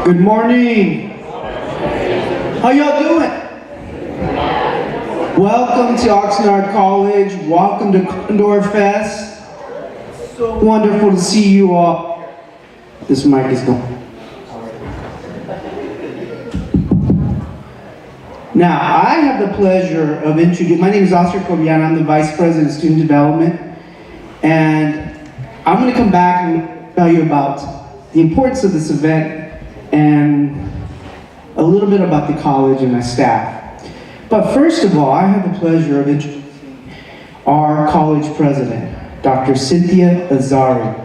Good morning. How y'all doing? Welcome to Oxnard College. Welcome to CondorFest. So wonderful to see you all. This mic is going. Now, I have the pleasure of introducing, my name is Oscar Cobian, I'm the Vice President of Student Development, and I'm going to come back and tell you about the importance of this event and a little bit about the college and my staff. But first of all, I have the pleasure of introducing our college president, Dr. Cynthia Azari.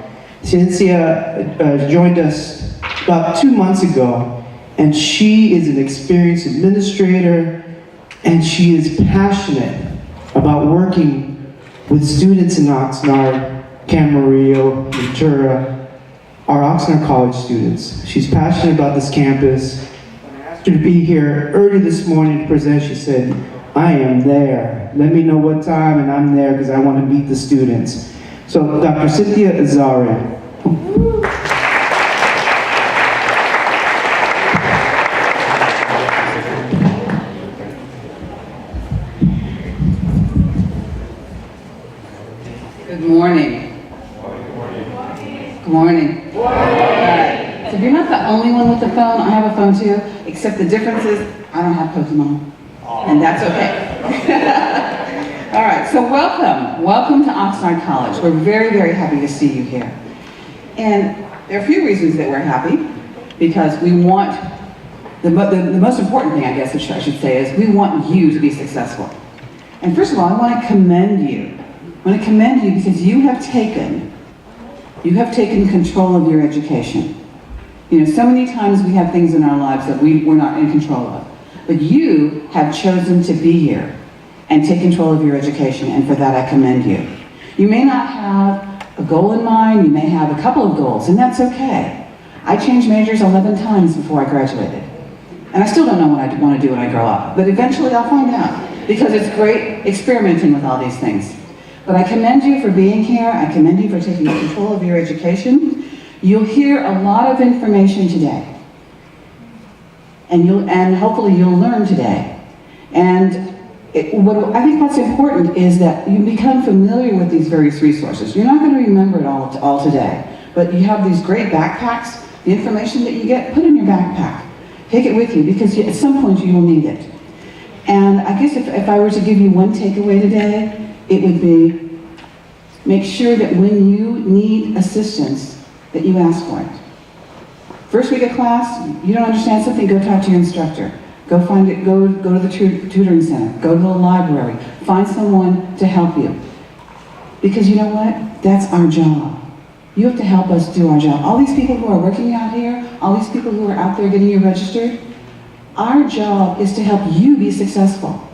Cynthia joined us about 2 months ago, and she is an experienced administrator, and she is passionate about working with students in Oxnard, Camarillo, Ventura, our Oxnard College students. She's passionate about this campus. When I asked her to be here early this morning to present, she said, I am there. Let me know what time, and I'm there because I want to meet the students. So, Dr. Cynthia Azari. Good morning. Good morning. All right. So if you're not the only one with a phone, I have a phone too, except the difference is I don't have Pokemon, and that's okay. All right, so welcome. Welcome to Oxnard College. We're very, very happy to see you here. And there are a few reasons that we're happy, because we want, the most important thing, I guess I should say, is we want you to be successful. And first of all, I want to commend you. I want to commend you because you have taken control of your education. You know, so many times we have things in our lives that we're not in control of. But you have chosen to be here and take control of your education, and for that I commend you. You may not have a goal in mind, you may have a couple of goals, and that's okay. I changed majors 11 times before I graduated. And I still don't know what I want to do when I grow up, but eventually I'll find out, because it's great experimenting with all these things. But I commend you for being here. I commend you for taking control of your education. You'll hear a lot of information today. And hopefully you'll learn today. And I think what's important is that you become familiar with these various resources. You're not going to remember it all today. But you have these great backpacks. The information that you get, put in your backpack. Take it with you, because at some point you will need it. And I guess if I were to give you one takeaway today, it would be, make sure that when you need assistance, that you ask for it. First week of class, you don't understand something, go talk to your instructor. Go find it, go to the tutoring center, go to the library, find someone to help you. Because you know what? That's our job. You have to help us do our job. All these people who are working out here, all these people who are out there getting you registered, our job is to help you be successful.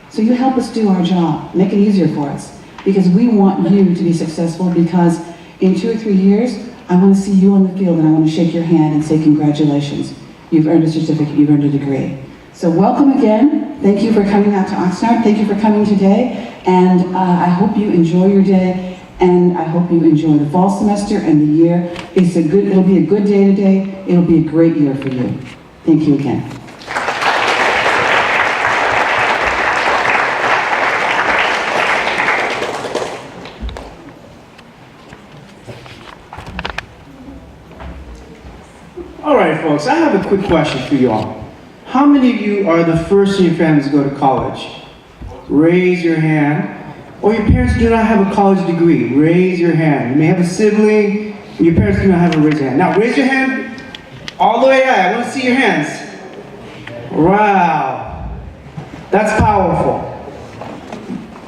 So you help us do our job, make it easier for us, because we want you to be successful, because in 2 or 3 years, I want to see you on the field and I want to shake your hand and say congratulations. You've earned a certificate, you've earned a degree. So welcome again. Thank you for coming out to Oxnard. Thank you for coming today. And I hope you enjoy your day, and I hope you enjoy the fall semester and the year. It'll be a good day today. It'll be a great year for you. Thank you again. All right, folks, I have a quick question for you all. How many of you are the first in your family to go to college? Raise your hand. Or your parents do not have a college degree. Raise your hand. You may have a sibling, and your parents do not have a raise your hand. Now, raise your hand all the way high. I want to see your hands. Wow. That's powerful.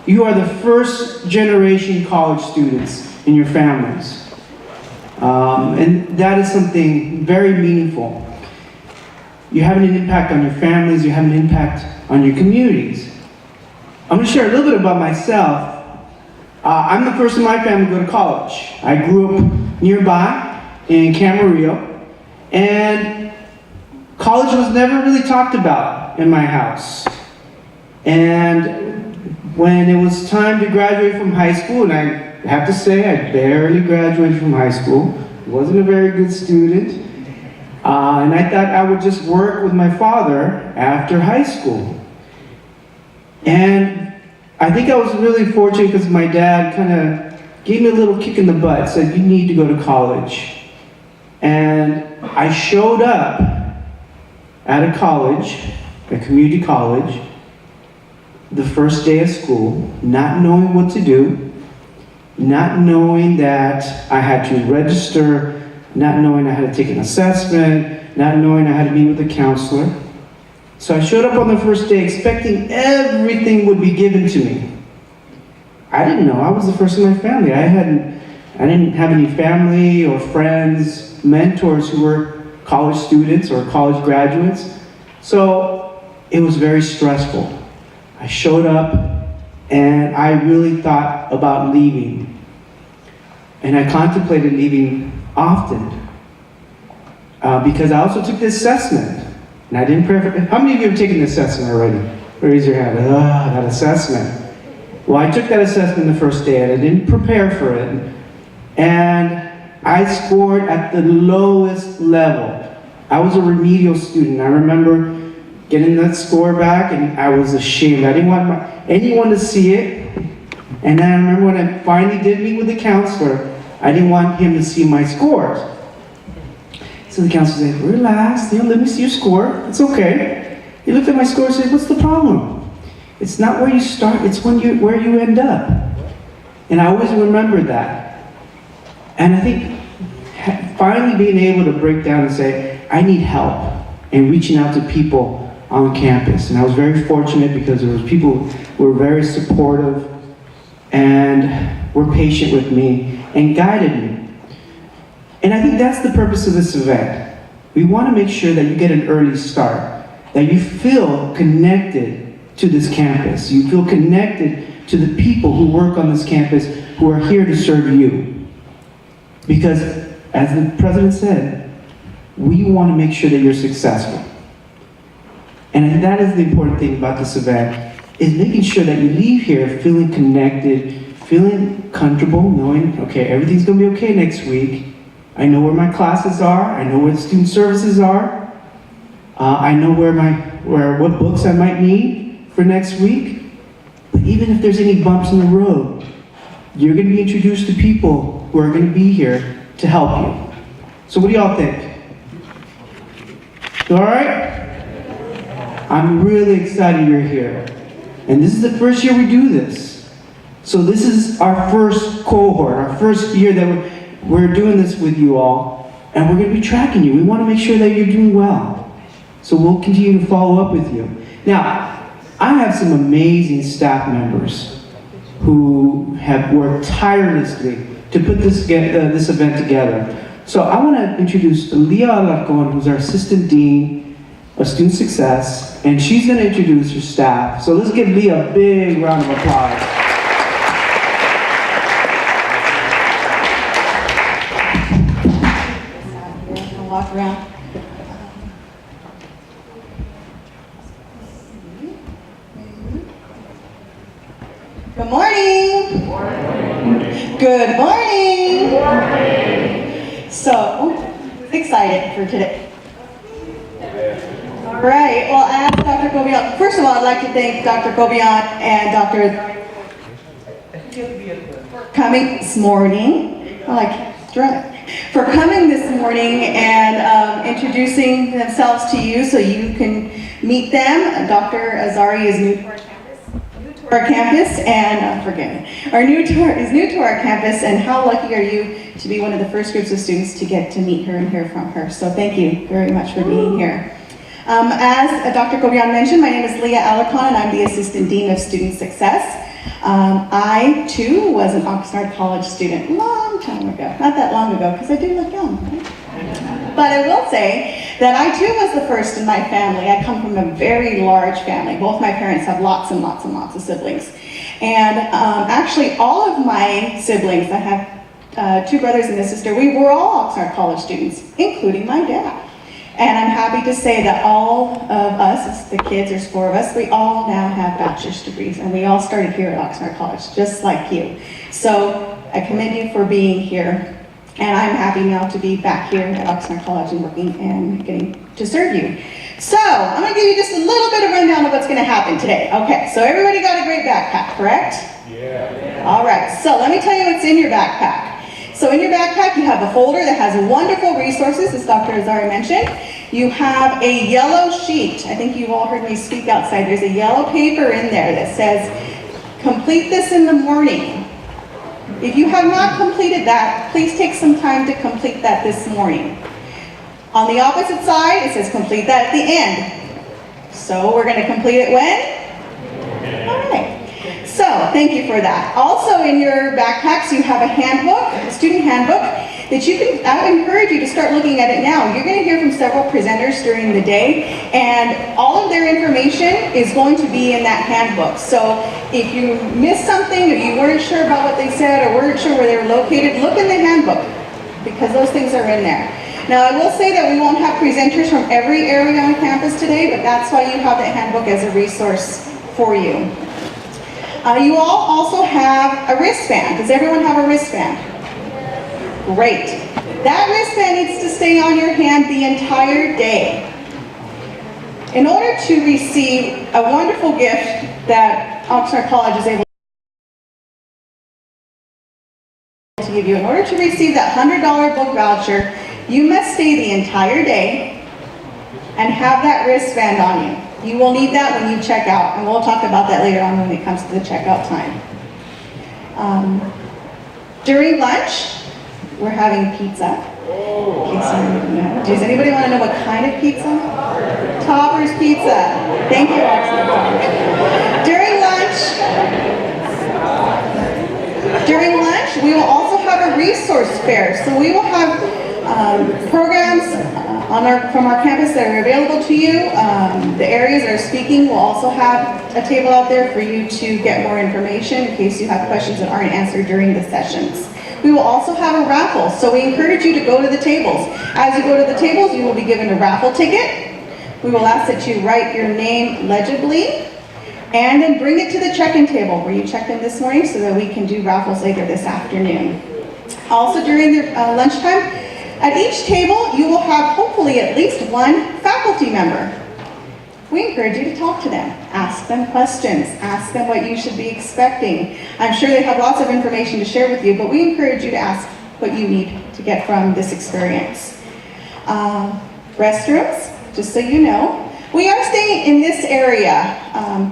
You are the first generation college students in your families. And that is something very meaningful. You're having an impact on your families, you're having an impact on your communities. I'm going to share a little bit about myself. I'm the first in my family to go to college. I grew up nearby in Camarillo, and college was never really talked about in my house. And when it was time to graduate from high school, and I have to say I barely graduated from high school. Wasn't a very good student. And I thought I would just work with my father after high school. And I think I was really fortunate because my dad kind of gave me a little kick in the butt, said, you need to go to college. And I showed up at a college, a community college, the first day of school, not knowing what to do, not knowing that I had to register, not knowing I had to take an assessment, not knowing I had to meet with a counselor. So I showed up on the first day expecting everything would be given to me. I didn't know. I was the first in my family. I didn't have any family or friends, mentors who were college students or college graduates. So it was very stressful. I showed up and I really thought about leaving. And I contemplated leaving often because I also took the assessment. And I didn't prepare. How many of you have taken the assessment already? Raise your hand. That assessment. Well, I took that assessment the first day and I didn't prepare for it. And I scored at the lowest level. I was a remedial student. I remember getting that score back and I was ashamed. I didn't want anyone to see it. And then I remember when I finally did meet with the counselor, I didn't want him to see my scores. So the counselor said, relax, let me see your score. It's okay. He looked at my score and said, what's the problem? It's not where you start, it's where you end up. And I always remembered that. And I think finally being able to break down and say, I need help, and reaching out to people on campus. And I was very fortunate because there was people who were very supportive and were patient with me and guided me. And I think that's the purpose of this event. We want to make sure that you get an early start, that you feel connected to this campus. You feel connected to the people who work on this campus who are here to serve you. Because, as the president said, we want to make sure that you're successful. And that is the important thing about this event, is making sure that you leave here feeling connected, feeling comfortable, knowing, okay, everything's going to be okay next week. I know where my classes are. I know where the student services are. I know what books I might need for next week. But even if there's any bumps in the road, you're going to be introduced to people who are going to be here to help you. So what do y'all think? All right? I'm really excited you're here. And this is the first year we do this. So this is our first cohort, our first year that we're doing this with you all. And we're going to be tracking you. We want to make sure that you're doing well. So we'll continue to follow up with you. Now, I have some amazing staff members who have worked tirelessly to put this event together. So I want to introduce Leah Alarcon, who's our Assistant Dean of Student Success, and she's going to introduce her staff. So let's give Leah a big round of applause. I'll walk around. Good morning. Good morning. Good morning. Good morning. So, excited for today. All right, well, as Dr. Gobian, first of all, I'd like to thank Dr. Gobian and Dr. for coming this morning. For coming this morning and introducing themselves to you so you can meet them. Dr. Azari is new to our campus, and is new to our campus, and how lucky are you to be one of the first groups of students to get to meet her and hear from her. So thank you very much for being here. As Dr. Gobian mentioned, my name is Leah Alarcon, and I'm the Assistant Dean of Student Success. I, too, was an Oxnard College student a long time ago. Not that long ago, because I do look young, right? But I will say that I, too, was the first in my family. I come from a very large family. Both my parents have lots and lots and lots of siblings. And actually, all of my siblings, I have 2 brothers and a sister, we were all Oxnard College students, including my dad. And I'm happy to say that all of us, the kids, there's 4 of us, we all now have bachelor's degrees, and we all started here at Oxnard College, just like you. So I commend you for being here. And I'm happy now to be back here at Oxnard College and working and getting to serve you. So, I'm going to give you just a little bit of rundown of what's going to happen today. Okay, so everybody got a great backpack, correct? Yeah. All right, so let me tell you what's in your backpack. So in your backpack, you have a folder that has wonderful resources, as Dr. Azari mentioned. You have a yellow sheet. I think you've all heard me speak outside. There's a yellow paper in there that says, complete this in the morning. If you have not completed that, please take some time to complete that this morning. On the opposite side, it says complete that at the end. So we're going to complete it when? All right. So thank you for that. Also in your backpacks, you have a handbook, a student handbook, that you can, I would encourage you to start looking at it now. You're going to hear from several presenters during the day, and all of their information is going to be in that handbook. So if you missed something, or you weren't sure about what they said, or weren't sure where they were located, look in the handbook, because those things are in there. Now I will say that we won't have presenters from every area on campus today, but that's why you have that handbook as a resource for you. You all also have a wristband. Does everyone have a wristband? Great. That wristband needs to stay on your hand the entire day. In order to receive a wonderful gift that Oxnard College is able to give you, in order to receive that $100 book voucher, you must stay the entire day and have that wristband on you. You will need that when you check out, and we'll talk about that later on when it comes to the checkout time. During lunch, we're having pizza. Does anybody want to know what kind of pizza? Topper's Pizza. Thank you, Oxnard College. During lunch, we will also have a resource fair. So we will have programs from our campus that are available to you. The areas that are speaking will also have a table out there for you to get more information in case you have questions that aren't answered during the sessions. We will also have a raffle, so we encourage you to go to the tables. As you go to the tables, you will be given a raffle ticket. We will ask that you write your name legibly and then bring it to the check-in table where you checked in this morning so that we can do raffles later this afternoon. Also during the lunchtime, at each table, you will have hopefully at least one faculty member. We encourage you to talk to them, ask them questions, ask them what you should be expecting. I'm sure they have lots of information to share with you, but we encourage you to ask what you need to get from this experience. Restrooms, just so you know, we are staying in this area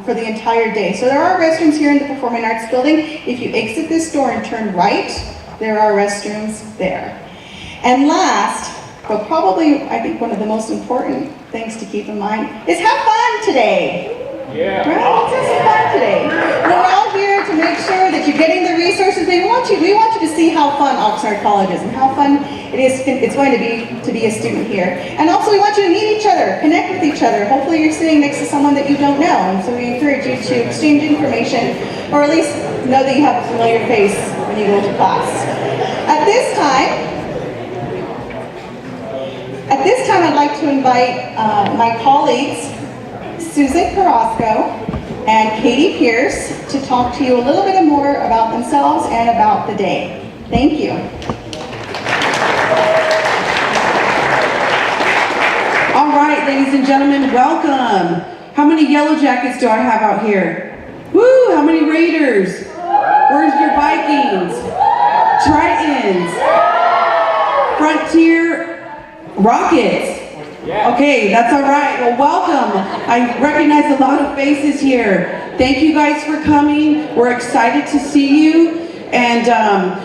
for the entire day. So there are restrooms here in the Performing Arts Building. If you exit this door and turn right, there are restrooms there. And last, but probably I think one of the most important things to keep in mind is have fun today. Yeah. Right? Let's have some fun today. We're all here to make sure that you're getting the resources. We want you to see how fun Oxnard College is and how fun it's going to be a student here. And also we want you to meet each other, connect with each other. Hopefully you're sitting next to someone that you don't know. And so we encourage you to exchange information, or at least know that you have a familiar face when you go to class. At this time, I'd like to invite my colleagues, Susan Carrasco and Katie Pierce, to talk to you a little bit more about themselves and about the day. Thank you. All right, ladies and gentlemen, welcome. How many yellow jackets do I have out here? Woo, how many Raiders? Where's your Vikings? Tritons? Frontier Rockets? Okay, that's all right. Well, welcome. I recognize a lot of faces here. Thank you guys for coming. We're excited to see you. And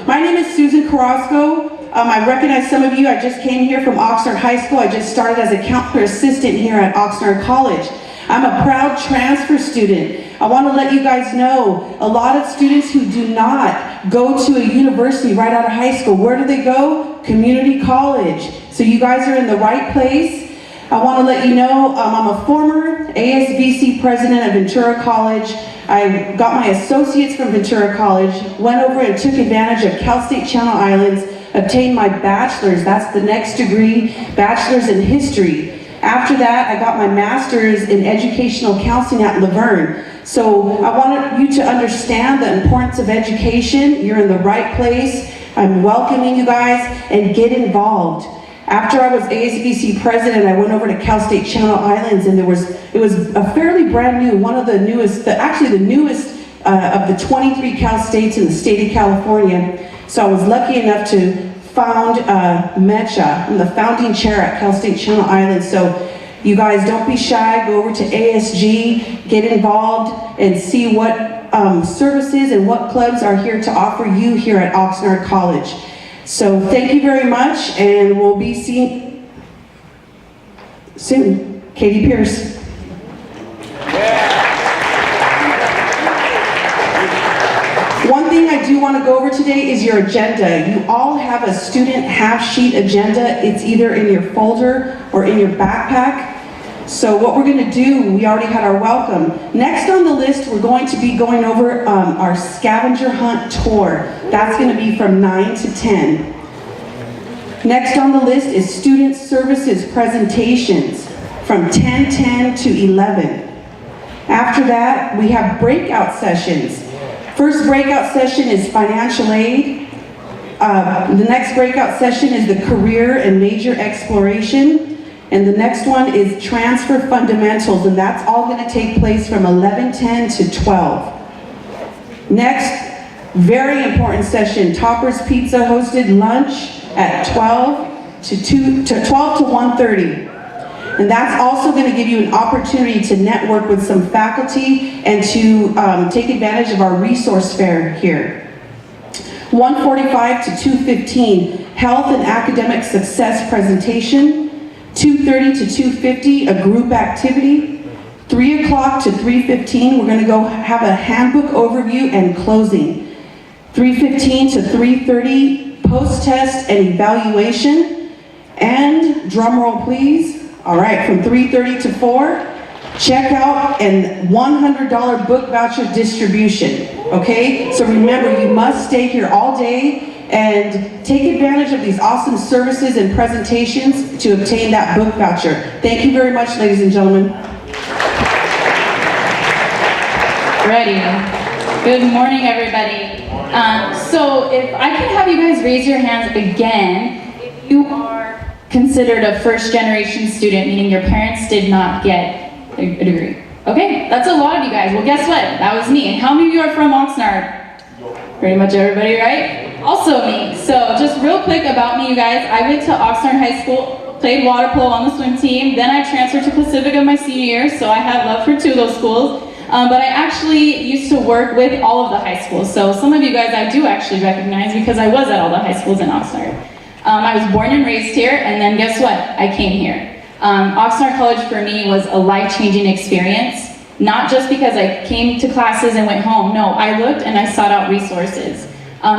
my name is Susan Carrasco. I recognize some of you. I just came here from Oxnard High School. I just started as a counselor assistant here at Oxnard College. I'm a proud transfer student. I want to let you guys know, a lot of students who do not go to a university right out of high school, where do they go? Community college. So you guys are in the right place. I want to let you know I'm a former ASVC president of Ventura College. I got my associates from Ventura College, went over and took advantage of Cal State Channel Islands, obtained my bachelor's, that's the next degree, bachelor's in history. After that, I got my master's in educational counseling at Laverne. So I wanted you to understand the importance of education. You're in the right place. I'm welcoming you guys, and get involved. After I was ASBC president, I went over to Cal State Channel Islands, and it was a fairly brand new, one of the newest, actually the newest of the 23 Cal States in the state of California. So I was lucky enough to found MECHA. I'm the founding chair at Cal State Channel Islands. So you guys, don't be shy. Go over to ASG, get involved, and see what services and what clubs are here to offer you here at Oxnard College. So thank you very much, and we'll be seeing soon. Katie Pierce. One thing I do want to go over today is your agenda. You all have a student half-sheet agenda. It's either in your folder or in your backpack. So what we're going to do, we already had our welcome. Next on the list, we're going to be going over our scavenger hunt tour. That's going to be from 9 to 10. Next on the list is student services presentations from 10:10 to 11. After that, we have breakout sessions. First breakout session is financial aid. The next breakout session is the career and major exploration. And the next one is transfer fundamentals, and that's all going to take place from 11:10 to 12. Next, very important session, Topper's Pizza hosted lunch at 12 to 1:30. And that's also going to give you an opportunity to network with some faculty and to take advantage of our resource fair here. 1:45 to 2:15, health and academic success presentation. 2:30 to 2:50, a group activity. 3 o'clock to 3:15, we're going to go have a handbook overview and closing. 3:15 to 3:30, post-test and evaluation. And drum roll please. All right, from 3:30 to 4, checkout and $100 book voucher distribution. Okay, so remember, you must stay here all day and take advantage of these awesome services and presentations to obtain that book voucher. Thank you very much, ladies and gentlemen. Ready. Good morning, everybody. So if I can have you guys raise your hands again, if you are considered a first-generation student, meaning your parents did not get a degree. Okay, that's a lot of you guys. Well, guess what? That was me. And how many of you are from Oxnard? Pretty much everybody, right? Also me. So just real quick about me, you guys. I went to Oxnard High School, played water polo on the swim team. Then I transferred to Pacifica my senior year, so I have love for 2 of those schools. But I actually used to work with all of the high schools. So some of you guys I do actually recognize because I was at all the high schools in Oxnard. I was born and raised here, and then guess what? I came here. Oxnard College for me was a life-changing experience. Not just because I came to classes and went home. No, I looked and I sought out resources.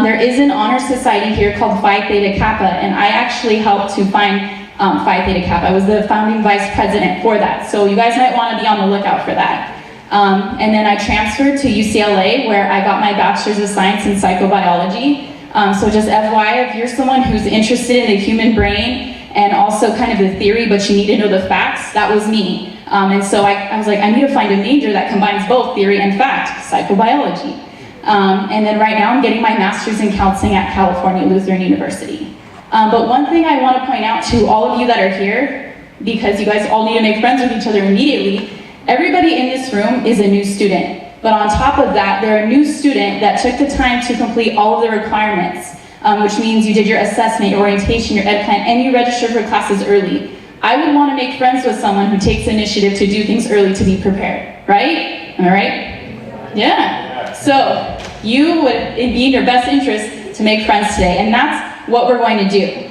There is an honor society here called Phi Theta Kappa, and I actually helped to find Phi Theta Kappa. I was the founding vice president for that. So you guys might want to be on the lookout for that. And then I transferred to UCLA, where I got my bachelor's of science in psychobiology. So just FYI, if you're someone who's interested in the human brain and also kind of the theory, but you need to know the facts, that was me. And so I was like, I need to find a major that combines both theory and fact, psychobiology. And then right now I'm getting my master's in counseling at California Lutheran University. But one thing I want to point out to all of you that are here, because you guys all need to make friends with each other immediately, everybody in this room is a new student. But on top of that, they're a new student that took the time to complete all of the requirements, which means you did your assessment, your orientation, your ed plan, and you registered for classes early. I would want to make friends with someone who takes initiative to do things early to be prepared, right? All right? Yeah. So you would, it'd be in your best interest to make friends today, and that's what we're going to do.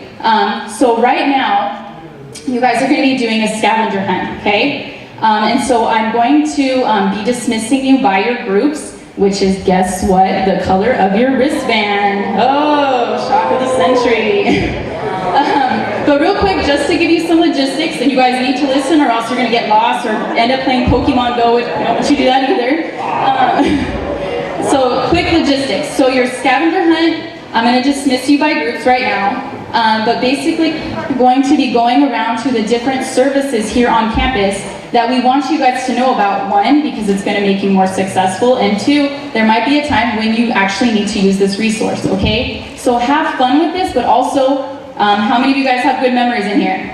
So right now, you guys are going to be doing a scavenger hunt, okay? And so I'm going to be dismissing you by your groups, which is, guess what? The color of your wristband. Oh, shock of the century. But real quick, just to give you some logistics, and you guys need to listen or else you're going to get lost or end up playing Pokemon Go, which I don't want you to do that either. So quick logistics. So your scavenger hunt, I'm going to dismiss you by groups right now. But basically, we're going to be going around to the different services here on campus that we want you guys to know about. One, because it's going to make you more successful, and two, there might be a time when you actually need to use this resource, okay? So have fun with this, but also, how many of you guys have good memories in here?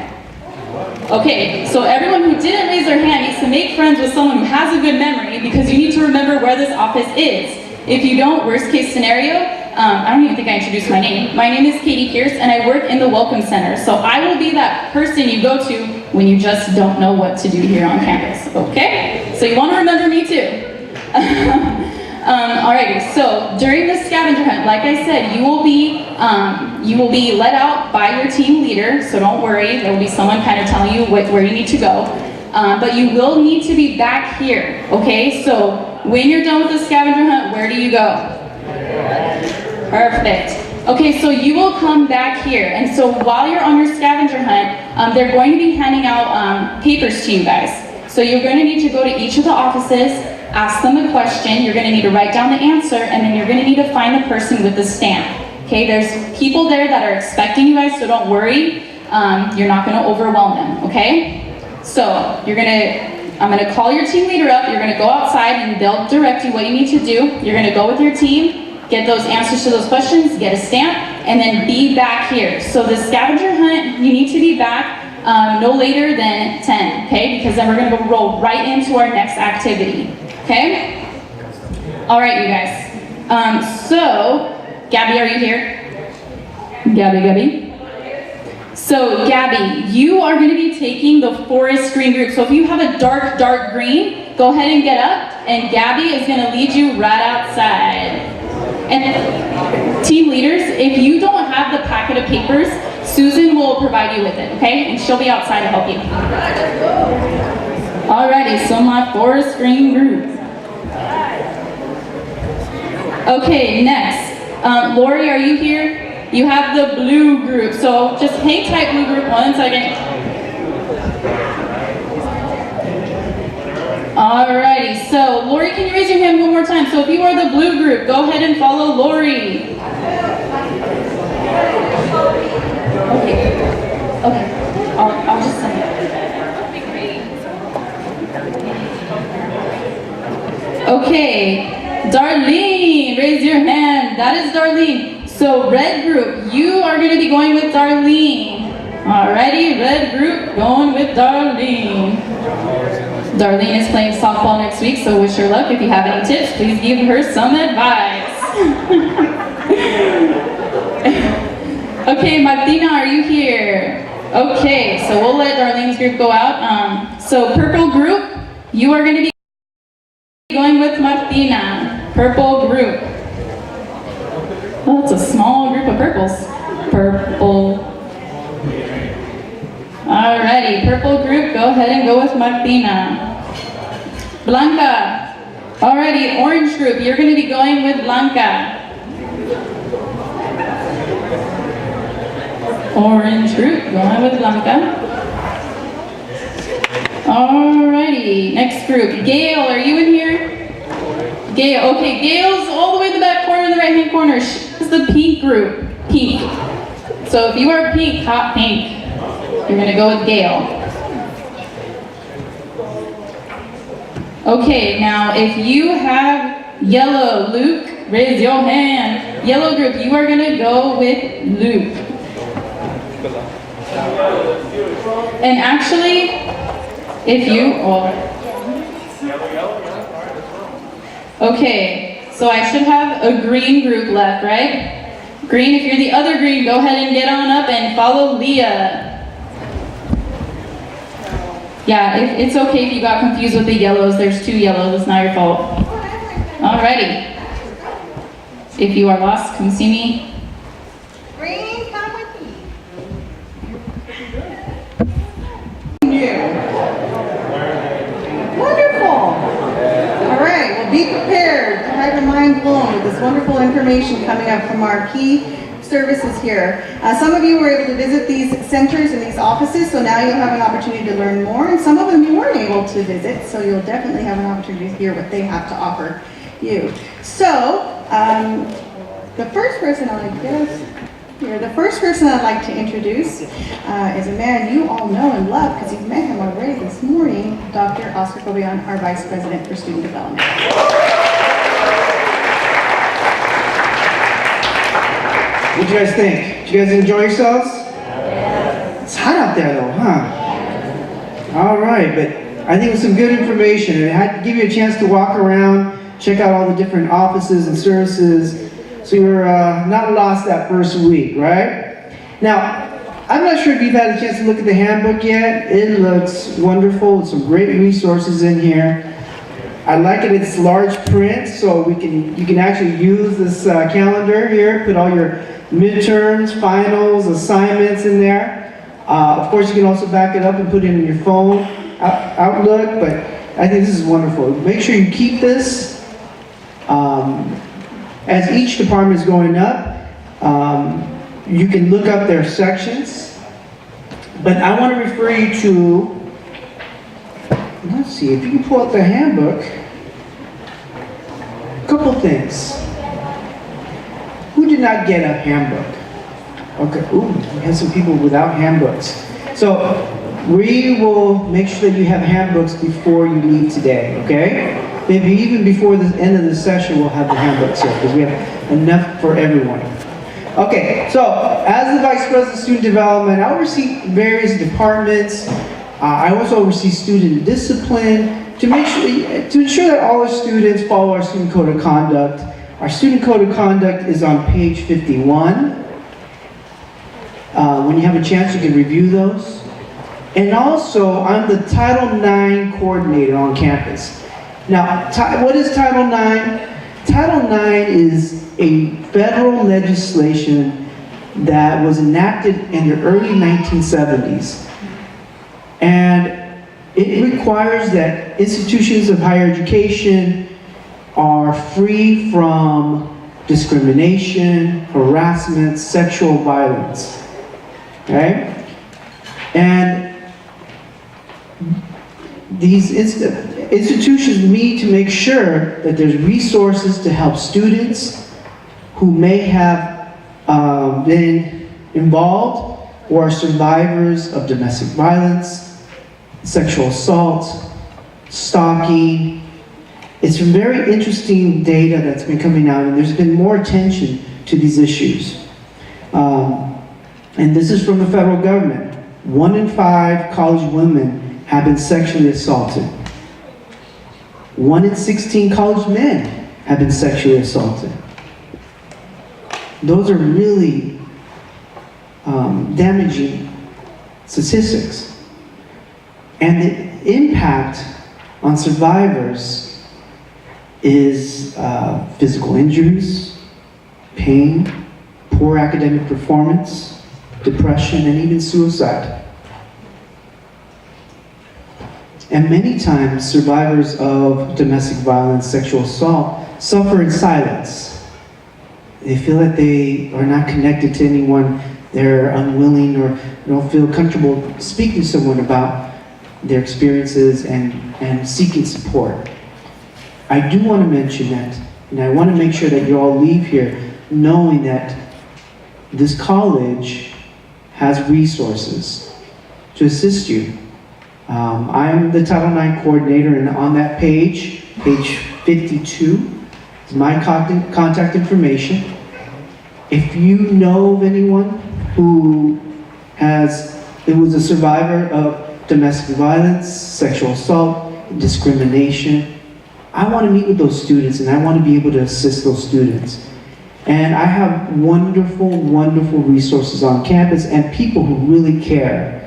Okay, so everyone who didn't raise their hand needs to make friends with someone who has a good memory, because you need to remember where this office is. If you don't, worst case scenario, I don't even think I introduced my name. My name is Katie Pierce, and I work in the Welcome Center. So I will be that person you go to when you just don't know what to do here on campus, okay? So you want to remember me too. Alrighty, so during the scavenger hunt, like I said, you will be let out by your team leader, so don't worry, there will be someone kind of telling you where you need to go. But you will need to be back here, okay? So when you're done with the scavenger hunt, where do you go? Perfect. Okay, so you will come back here, and so while you're on your scavenger hunt, they're going to be handing out papers to you guys. So you're going to need to go to each of the offices, ask them a question, you're going to need to write down the answer, and then you're going to need to find the person with the stamp. Okay, there's people there that are expecting you guys, so don't worry. You're not going to overwhelm them, okay? So I'm going to call your team leader up, you're going to go outside and they'll direct you what you need to do. You're going to go with your team, get those answers to those questions, get a stamp, and then be back here. So the scavenger hunt, you need to be back no later than 10, okay? Because then we're going to roll right into our next activity, okay? All right, you guys. So, Gabby, are you here? Gabby? So, Gabby, you are going to be taking the forest green group. So if you have a dark green, go ahead and get up, and Gabby is going to lead you right outside. And team leaders, if you don't have the packet of papers, Susan will provide you with it, okay? And she'll be outside to help you. Alrighty, so my forest green group. Okay, next. Lori, are you here? You have the blue group, so just hang tight, blue group, 1 second. Alrighty, so Lori, can you raise your hand one more time? So if you are the blue group, go ahead and follow Lori. Okay, I'll just send it. Okay, Darlene, raise your hand. That is Darlene. So red group, you are going to be going with Darlene. Alrighty, red group going with Darlene. Darlene is playing softball next week, so wish her luck. If you have any tips, please give her some advice. Okay, Martina, are you here? Okay, so we'll let Darlene's group go out. So purple group, you are going to be going with Martina. Purple group. Oh, it's a small group of purples. Purple. Alrighty, purple group, go ahead and go with Martina. Blanca. Alrighty, orange group, you're going to be going with Blanca. Orange group, going with Blanca. Alrighty, next group. Gail, are you in here? Gail, okay, Gail's all the way in the back corner in the right-hand corner. She's the pink group, pink. So if you are pink, hot pink, you're gonna go with Gail. Okay, now if you have yellow, Luke, raise your hand. Yellow group, you are gonna go with Luke. And actually, if you, okay, so I should have a green group left, right? Green, if you're the other green, go ahead and get on up and follow Leah. Yeah, it's okay if you got confused with the yellows. There's 2 yellows, it's not your fault. Alrighty. If you are lost, come see me. Green, come with me. Wonderful. All right, well, be prepared to have your mind blown with this wonderful information coming up from our key services here. Some of you were able to visit these centers and these offices, so now you'll have an opportunity to learn more, and some of them you weren't able to visit, so you'll definitely have an opportunity to hear what they have to offer you. So, the first person, I guess, here. The first person I'd like to introduce is a man you all know and love because you've met him already this morning, Dr. Oscar Cobian, our Vice President for Student Development. What do you guys think? Did you guys enjoy yourselves? Yeah. It's hot out there though, huh? All right, but I think it was some good information, and it had to give you a chance to walk around, check out all the different offices and services, so you were not lost that first week, right? Now, I'm not sure if you've had a chance to look at the handbook yet. It looks wonderful. There's some great resources in here. I like it. It's large print, so you can actually use this calendar here. Put all your midterms, finals, assignments in there. Of course, you can also back it up and put it in your phone, Outlook. But I think this is wonderful. Make sure you keep this. As each department is going up, you can look up their sections. But I want to refer you to, let's see, if you can pull up the handbook, a couple things. Who did not get a handbook? Okay, ooh, we have some people without handbooks. So we will make sure that you have handbooks before you leave today, okay? Maybe even before the end of the session, we'll have the handbooks here because we have enough for everyone. Okay, so as the Vice President of Student Development, I oversee various departments. I also oversee student discipline to ensure that all our students follow our student code of conduct. Our student code of conduct is on page 51. When you have a chance, you can review those. And also, I'm the Title IX coordinator on campus. Now, what is Title IX? Title IX is a federal legislation that was enacted in the early 1970s. And it requires that institutions of higher education are free from discrimination, harassment, sexual violence. Okay? And these institutions need to make sure that there's resources to help students who may have been involved or are survivors of domestic violence, sexual assault, stalking. It's some very interesting data that's been coming out, and there's been more attention to these issues. And this is from the federal government. 1 in 5 college women have been sexually assaulted. 1 in 16 college men have been sexually assaulted. Those are really damaging statistics. And the impact on survivors is physical injuries, pain, poor academic performance, depression, and even suicide. And many times, survivors of domestic violence, sexual assault, suffer in silence. They feel that they are not connected to anyone. They're unwilling or don't feel comfortable speaking to someone about their experiences and seeking support. I do want to mention that, and I want to make sure that you all leave here knowing that this college has resources to assist you. I'm the Title IX coordinator, and on that page 52, is my contact information. If you know of anyone who was a survivor of domestic violence, sexual assault, discrimination, I want to meet with those students, and I want to be able to assist those students. And I have wonderful, wonderful resources on campus and people who really care.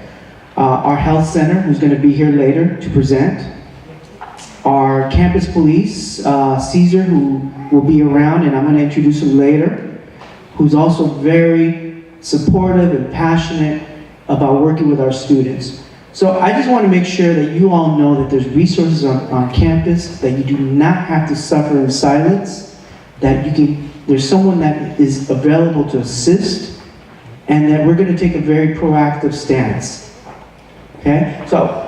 Our health center, who's going to be here later to present. Our campus police, Caesar, who will be around, and I'm going to introduce him later, who's also very supportive and passionate about working with our students. So I just want to make sure that you all know that there's resources on campus, that you do not have to suffer in silence, that there's someone that is available to assist, and that we're going to take a very proactive stance. Okay? So,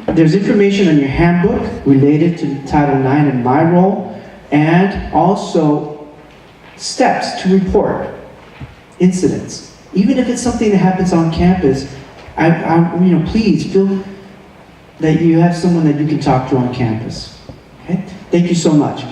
there's information on your handbook related to Title IX and my role, and also steps to report. incidents. Even if it's something that happens on campus, please feel that you have someone that you can talk to on campus. Okay? Thank you so much.